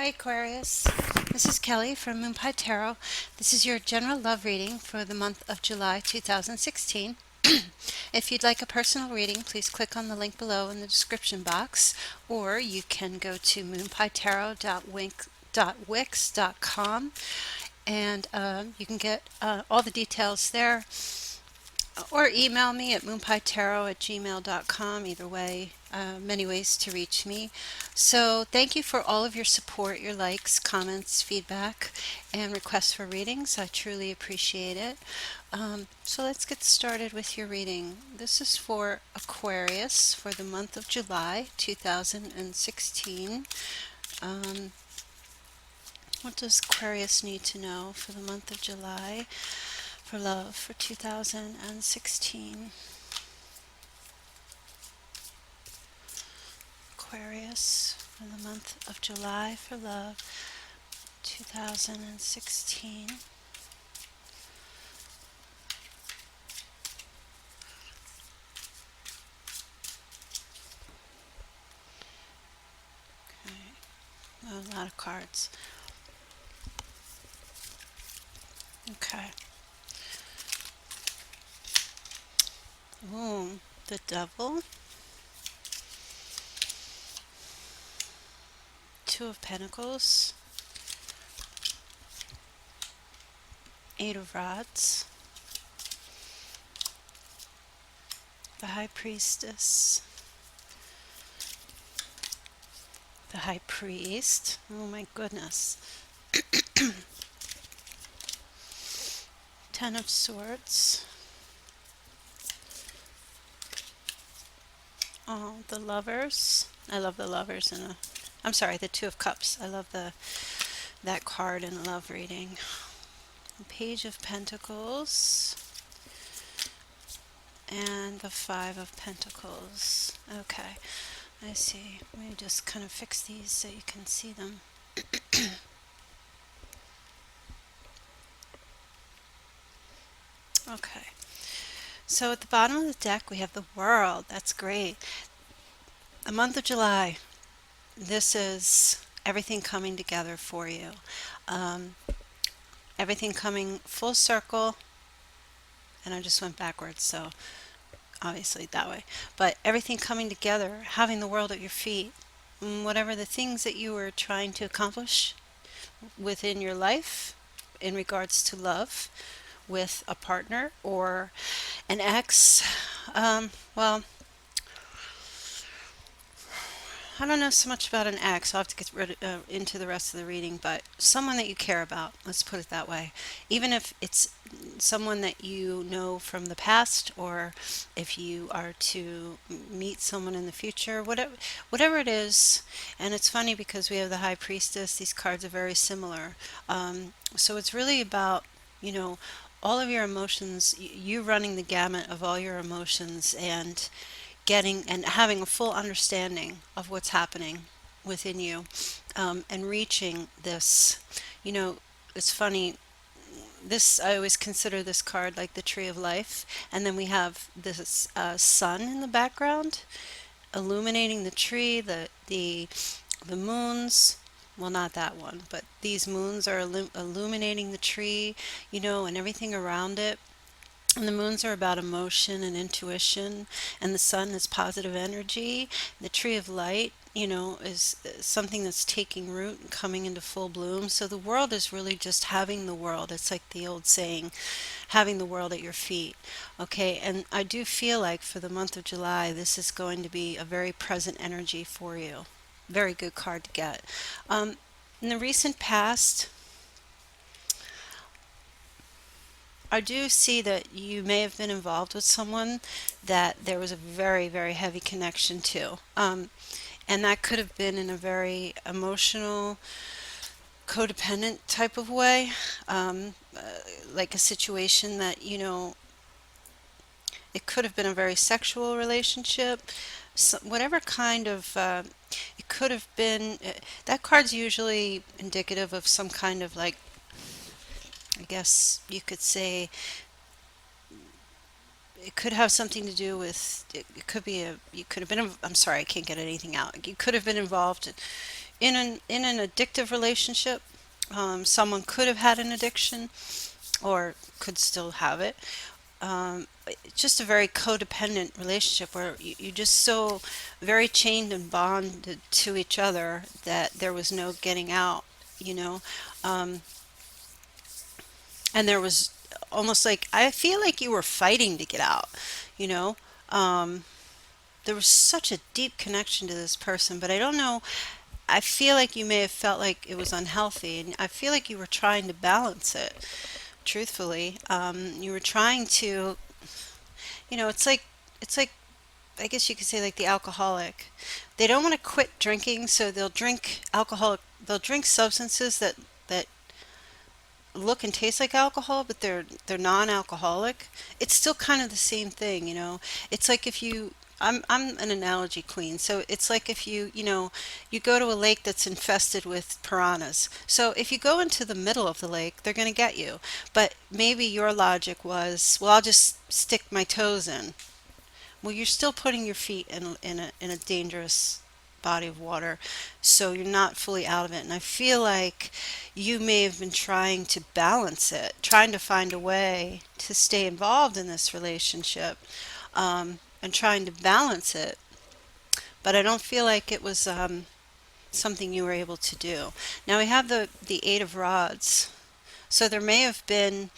Hi Aquarius, this is Kelly from Moonpietarot. This is your general love reading for the month of July 2016. If you'd like a personal reading, please click on the link below in the description box, or you can go to moonpietarot.wix.com and you can get all the details there, or email me at moonpietarot@gmail.com. Either way, many ways to reach me. So thank you for all of your support, your likes, comments, feedback, and requests for readings. I truly appreciate it. So let's get started with your reading. This is for Aquarius for the month of July 2016. Um, what does Aquarius need to know for the month of July for love for 2016? Aquarius for the month of July for love 2016. Okay. Oh, a lot of cards. Okay. Ooh, the Devil, Two of Pentacles, Eight of Rods, the High Priestess, the High Priest. Oh my goodness. Ten of Swords. Oh, the Lovers. I love the Lovers in a. I'm sorry, the Two of Cups. I love that card in a love reading. The Page of Pentacles and the Five of Pentacles. Okay, I see. Let me just kind of fix these so you can see them. Okay, so at the bottom of the deck we have the World. That's great. The month of July. This is everything coming together for you. Everything coming full circle, and I just went backwards, so obviously that way. But everything coming together, having the world at your feet, whatever the things that you were trying to accomplish within your life in regards to love with a partner or an ex. Well, I don't know so much about an ex. I'll have to get into the rest of the reading, but someone that you care about, let's put it that way. Even if it's someone that you know from the past, or if you are to meet someone in the future, whatever it is. And it's funny because we have the High Priestess, these cards are very similar. So it's really about, you know, all of your emotions, you running the gamut of all your emotions, and getting and having a full understanding of what's happening within you, and reaching this. You know, it's funny. This, I always consider this card like the tree of life, and then we have this sun in the background, illuminating the tree. The moons. Well, not that one, but these moons are illuminating the tree. You know, and everything around it. And the moons are about emotion and intuition, and the sun is positive energy. The tree of light, you know, is something that's taking root and coming into full bloom. So the world is really just having the world. It's like the old saying, having the world at your feet. Okay, and I do feel like for the month of July, this is going to be a very present energy for you. Very good card to get. In the recent past, I do see that you may have been involved with someone that there was a very, very heavy connection to. And that could have been in a very emotional, codependent type of way. Like a situation that, you know, it could have been a very sexual relationship. So whatever kind of, it could have been, that card's usually indicative of some kind of, like, I guess you could say, it could have something to do with, it could be a, you could have been, I'm sorry, I can't get anything out. You could have been involved in an addictive relationship. Someone could have had an addiction or could still have it. It's just a very codependent relationship where you're just so very chained and bonded to each other that there was no getting out, you know. Um, and there was almost like I feel like you were fighting to get out, you know. Um, there was such a deep connection to this person, but I don't know. I feel like you may have felt like it was unhealthy, and I feel like you were trying to balance it. Truthfully, you were trying to, it's like I guess you could say like the alcoholic. They don't want to quit drinking, so they'll drink alcoholic. They'll drink substances that look and taste like alcohol, but they're non-alcoholic. It's still kind of the same thing, you know. It's like if you I'm an analogy queen. So it's like if you go to a lake that's infested with piranhas. So if you go into the middle of the lake, they're going to get you. But maybe your logic was, well, I'll just stick my toes in. Well, you're still putting your feet in a dangerous body of water, so you're not fully out of it. And I feel like you may have been trying to balance it, trying to find a way to stay involved in this relationship, and trying to balance it. But I don't feel like it was something you were able to do. Now we have the Eight of Rods. So there may have been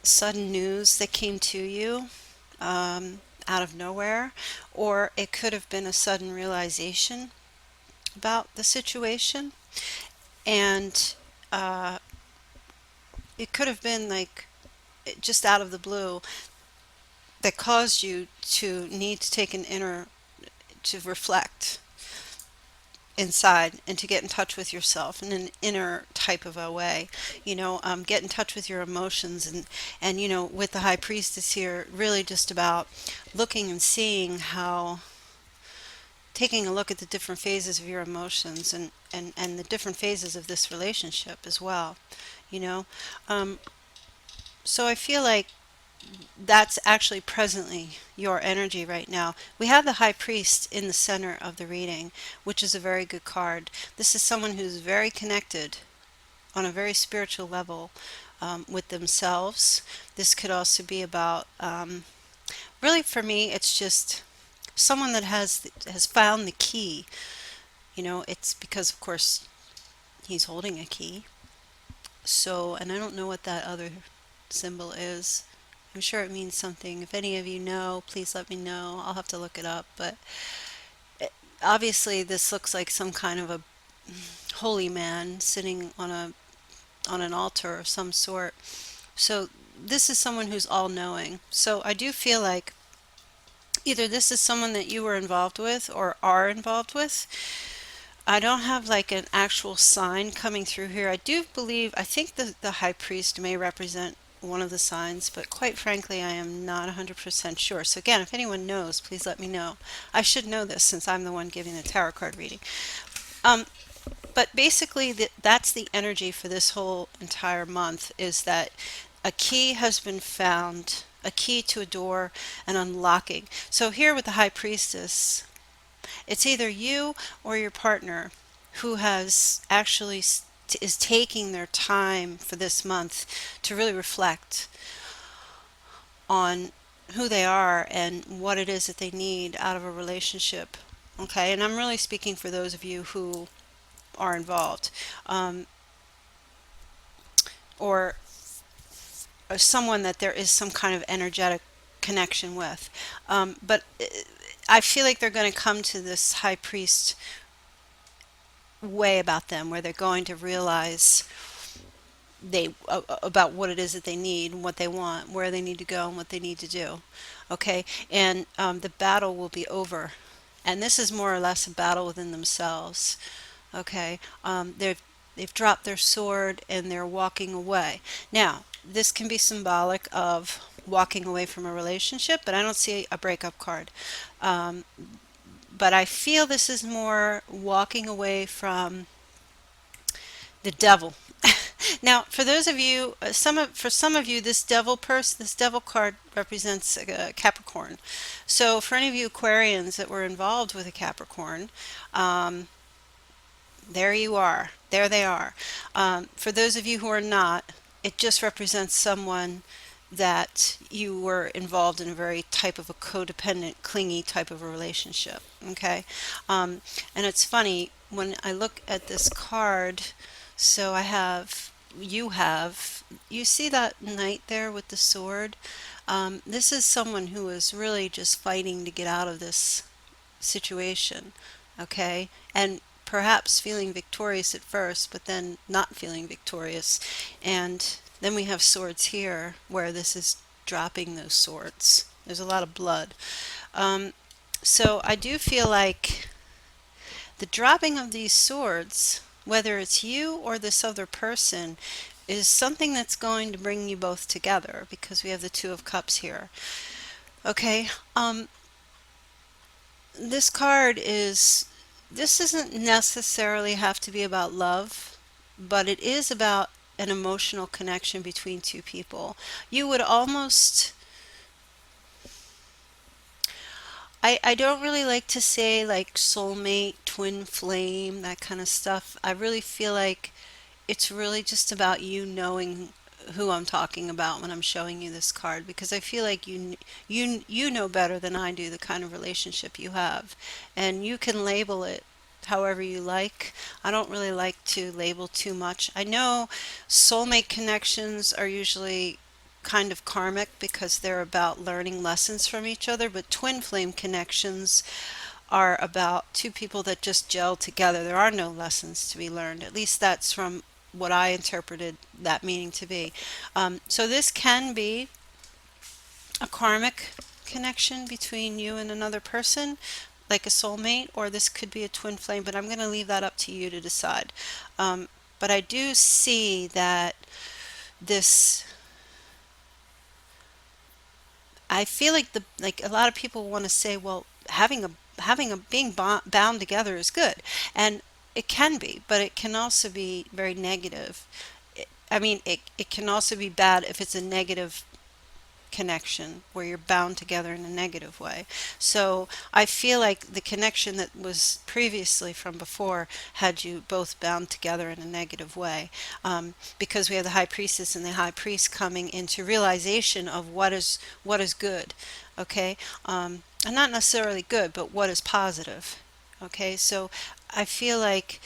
sudden news that came to you out of nowhere, or it could have been a sudden realization about the situation, and it could have been like just out of the blue that caused you to need to take an inner to reflect inside and to get in touch with yourself in an inner type of a way, get in touch with your emotions, and with the high priestess here, really just about looking and seeing how, taking a look at the different phases of your emotions, and the different phases of this relationship as well, you know um, so I feel like that's actually presently your energy right now. We have the High Priest in the center of the reading, which is a very good card. This is someone who's very connected on a very spiritual level with themselves. This could also be about, really for me, it's just someone that has found the key. It's because, of course, he's holding a key. So, and I don't know what that other symbol is. I'm sure it means something. If any of you know, please let me know. I'll have to look it up. But it, obviously, this looks like some kind of a holy man sitting on an altar of some sort. So this is someone who's all knowing. So I do feel like either this is someone that you were involved with or are involved with. I don't have like an actual sign coming through here. I think the high priest may represent one of the signs, but quite frankly, I am not 100% sure. So again, if anyone knows, please let me know. I should know this since I'm the one giving the tarot card reading. Um, but basically, that's the energy for this whole entire month, is that a key has been found, a key to a door, an unlocking. So here with the high priestess, it's either you or your partner who has actually is taking their time for this month to really reflect on who they are and what it is that they need out of a relationship. Okay, and I'm really speaking for those of you who are involved, um, or, or someone that there is some kind of energetic connection with. But I feel like they're going to come to this high priest way about them, where they're going to realize about what it is that they need and what they want, where they need to go and what they need to do. Okay, and the battle will be over, and this is more or less a battle within themselves. Okay, they've dropped their sword and they're walking away. Now, this can be symbolic of walking away from a relationship, but I don't see a breakup card. Um, but I feel this is more walking away from the devil. Now, for those of you, for some of you, this devil card represents a Capricorn. So, for any of you Aquarians that were involved with a Capricorn, um, There you are. There they are. For those of you who are not, it just represents someone that you were involved in a very type of a codependent, clingy type of a relationship. Okay. And it's funny when I look at this card. So I have, you see that knight there with the sword? This is someone who is really just fighting to get out of this situation, okay? And perhaps feeling victorious at first, but then not feeling victorious. And then we have swords here, where this is dropping those swords. There's a lot of blood. Um, so I do feel like the dropping of these swords, whether it's you or this other person, is something that's going to bring you both together because we have the Two of Cups here. Okay, this card is, this doesn't necessarily have to be about love, but it is about an emotional connection between two people. You would almost, I don't really like to say like soulmate, twin flame, that kind of stuff. I really feel like it's really just about you knowing who I'm talking about when I'm showing you this card, because I feel like you know better than I do the kind of relationship you have, and you can label it however you like. I don't really like to label too much. I know soulmate connections are usually kind of karmic because they're about learning lessons from each other, but twin flame connections are about two people that just gel together. There are no lessons to be learned. At least that's from what I interpreted that meaning to be. So this can be a karmic connection between you and another person, like a soulmate, or this could be a twin flame, but I'm going to leave that up to you to decide. But I do see that this, I feel like a lot of people want to say, well, having a being bound together is good, and it can be, but it can also be very negative. I mean, it can also be bad if it's a negative connection where you're bound together in a negative way. So I feel like the connection that was previously from before had you both bound together in a negative way, because we have the high priestess and the high priest coming into realization of what is good, okay, and not necessarily good, but what is positive. Okay, so I feel like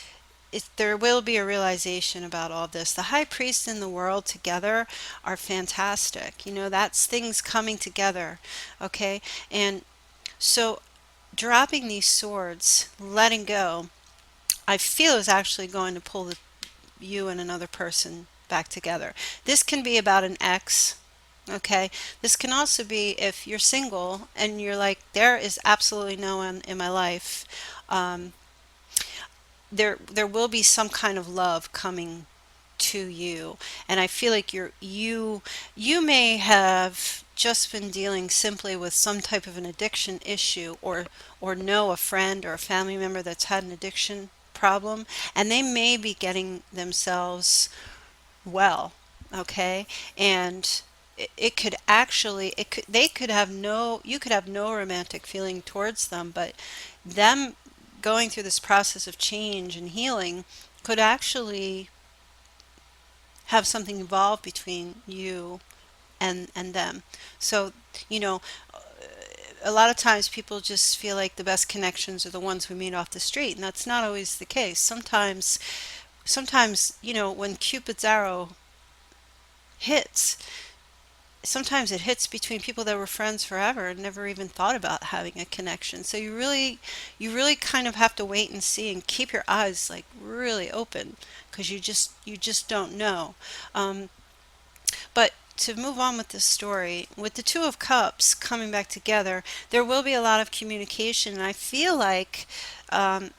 there will be a realization about all this. The high priest and the world together are fantastic. You know, that's things coming together. Okay. And so dropping these swords, letting go, I feel is actually going to pull you and another person back together. This can be about an ex. Okay. This can also be if you're single and you're like, there is absolutely no one in my life. Um, there will be some kind of love coming to you, and I feel like you may have just been dealing simply with some type of an addiction issue, or know a friend or a family member that's had an addiction problem, and they may be getting themselves well, okay, and it could actually, it could, they could have no, you could have no romantic feeling towards them, but them going through this process of change and healing could actually have something evolve between you and them. So, you know, a lot of times people just feel like the best connections are the ones we meet off the street, and that's not always the case. Sometimes, you know, when Cupid's arrow hits, sometimes it hits between people that were friends forever and never even thought about having a connection. So you really kind of have to wait and see and keep your eyes like really open, because you just don't know. Um, but to move on with this story, with the Two of Cups coming back together, there will be a lot of communication, and I feel like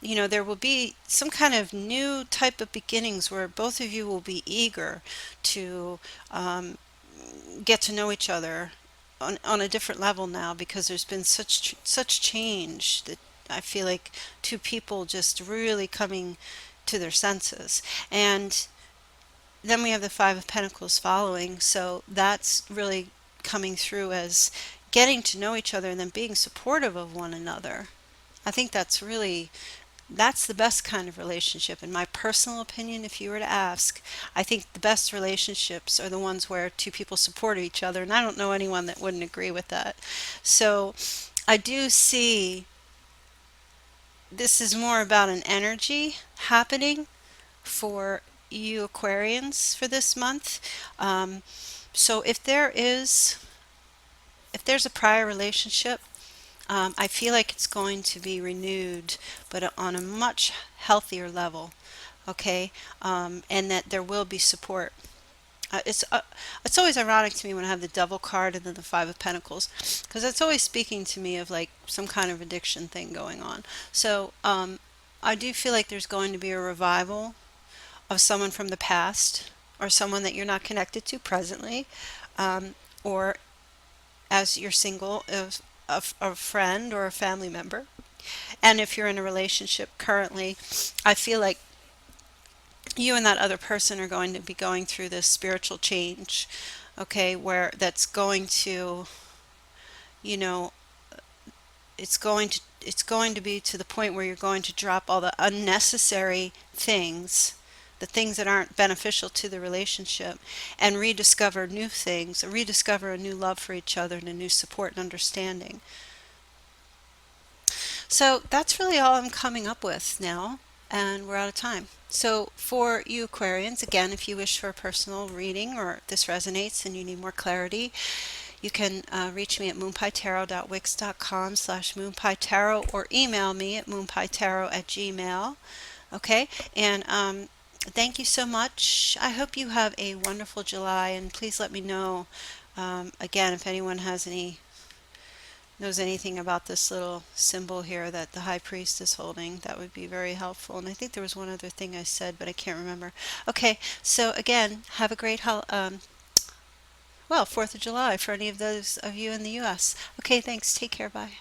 you know, there will be some kind of new type of beginnings where both of you will be eager to um, get to know each other on a different level now, because there's been such change that I feel like two people just really coming to their senses. And then we have the Five of Pentacles following, so that's really coming through as getting to know each other and then being supportive of one another. I think that's really That's the best kind of relationship. In my personal opinion, if you were to ask, I think the best relationships are the ones where two people support each other, and I don't know anyone that wouldn't agree with that. So I do see this is more about an energy happening for you Aquarians for this month. Um, so if there's a prior relationship, I feel like it's going to be renewed, but on a much healthier level. Okay, and that there will be support. It's always ironic to me when I have the Devil card and then the Five of Pentacles, because it's always speaking to me of like some kind of addiction thing going on. So I do feel like there's going to be a revival of someone from the past or someone that you're not connected to presently, or as you're single, a friend or a family member. And if you're in a relationship currently, I feel like you and that other person are going to be going through this spiritual change, okay, where that's going to, you know, it's going to be to the point where you're going to drop all the unnecessary things, the things that aren't beneficial to the relationship, and rediscover new things, rediscover a new love for each other and a new support and understanding. So that's really all I'm coming up with now, and we're out of time. So for you Aquarians, again, if you wish for a personal reading or this resonates and you need more clarity, you can reach me at moonpietarot.wix.com/moonpietarot or email me at moonpietarot@gmail. Okay, and thank you so much. I hope you have a wonderful July, and please let me know again if anyone has any knows anything about this little symbol here that the high priest is holding. That would be very helpful. And I think there was one other thing I said, but I can't remember. Okay, so again, have a great well, 4th of July for any of those of you in the US. Okay, thanks. Take care. Bye.